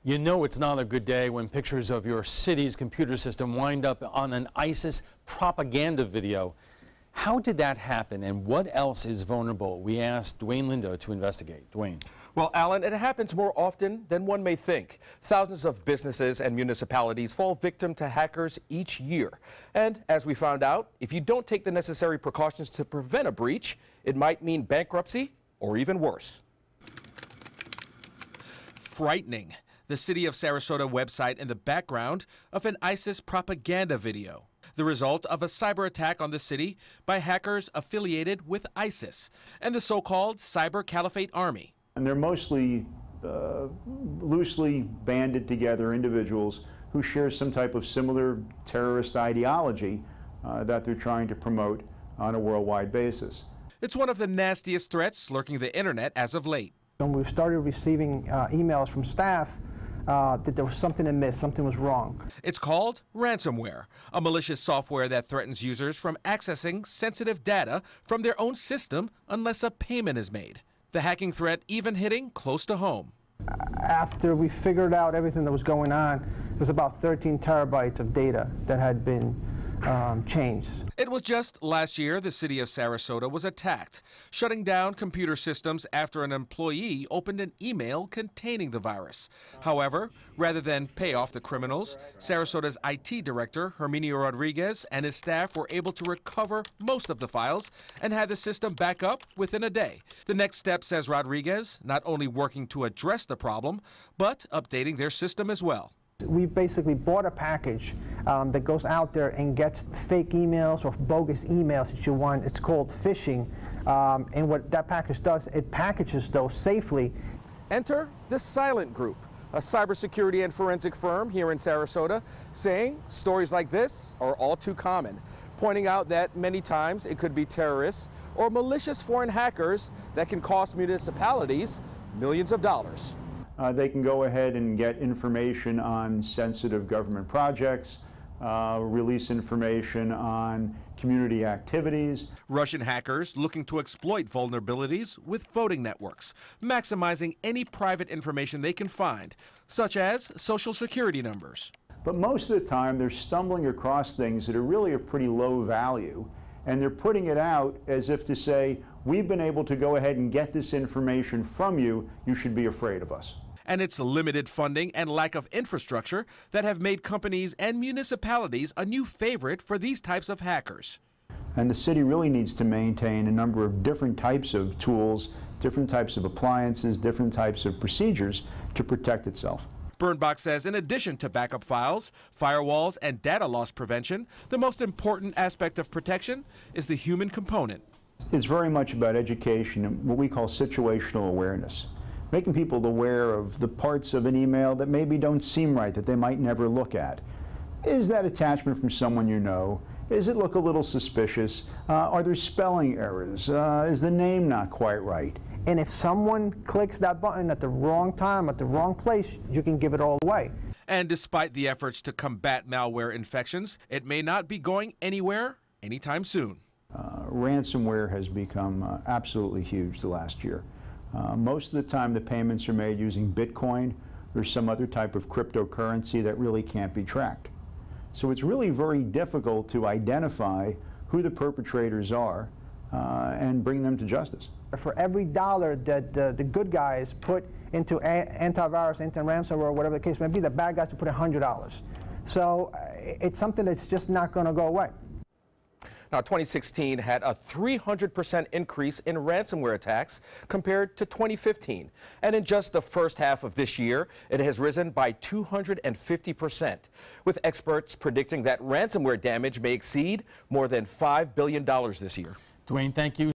You know it's not a good day when pictures of your city's computer system wind up on an ISIS propaganda video. How did that happen, and what else is vulnerable? We asked Dwayne Lindo to investigate. Dwayne. Well, Alan, it happens more often than one may think. Thousands of businesses and municipalities fall victim to hackers each year. And as we found out, if you don't take the necessary precautions to prevent a breach, it might mean bankruptcy or even worse. Frightening. The City of Sarasota website in the background of an ISIS propaganda video. The result of a cyber attack on the city by hackers affiliated with ISIS and the so-called Cyber Caliphate Army. And they're mostly loosely banded together individuals who share some type of similar terrorist ideology that they're trying to promote on a worldwide basis. It's one of the nastiest threats lurking the internet as of late. When we started receiving emails from staff that there was something amiss, something was wrong. It's called ransomware, a malicious software that threatens users from accessing sensitive data from their own system unless a payment is made. The hacking threat even hitting close to home. After we figured out everything that was going on, it was about 13 terabytes of data that had been changed. It was just last year the city of Sarasota was attacked, shutting down computer systems after an employee opened an email containing the virus. However, rather than pay off the criminals, Sarasota's IT director, Herminio Rodriguez, and his staff were able to recover most of the files and had the system back up within a day. The next step, says Rodriguez, not only working to address the problem, but updating their system as well. We basically bought a package that goes out there and gets fake emails or bogus emails that you want. It's called phishing. And what that package does, it packages those safely. Enter the Silent Group, a cybersecurity and forensic firm here in Sarasota, saying stories like this are all too common, pointing out that many times it could be terrorists or malicious foreign hackers that can cost municipalities millions of dollars. They can go ahead and get information on sensitive government projects, release information on community activities. Russian hackers looking to exploit vulnerabilities with voting networks, maximizing any private information they can find, such as social security numbers. But most of the time they're stumbling across things that are really of pretty low value, and they're putting it out as if to say, we've been able to go ahead and get this information from you, you should be afraid of us. And it's limited funding and lack of infrastructure that have made companies and municipalities a new favorite for these types of hackers. And the city really needs to maintain a number of different types of tools, different types of appliances, different types of procedures to protect itself. Birnbach says in addition to backup files, firewalls, and data loss prevention, the most important aspect of protection is the human component. It's very much about education and what we call situational awareness. Making people aware of the parts of an email that maybe don't seem right, that they might never look at. Is that attachment from someone you know? Does it look a little suspicious? Are there spelling errors? Is the name not quite right? And if someone clicks that button at the wrong time, at the wrong place, you can give it all away. And despite the efforts to combat malware infections, it may not be going anywhere anytime soon. Ransomware has become absolutely huge the last year. Most of the time the payments are made using Bitcoin or some other type of cryptocurrency that really can't be tracked. So it's really very difficult to identify who the perpetrators are and bring them to justice. For every dollar that the good guys put into antivirus, anti-ransomware, or whatever the case may be, the bad guys to put $100. So it's something that's just not going to go away. Now, 2016 had a 300% increase in ransomware attacks compared to 2015. And in just the first half of this year, it has risen by 250%, with experts predicting that ransomware damage may exceed more than $5 billion this year. Dwayne, thank you.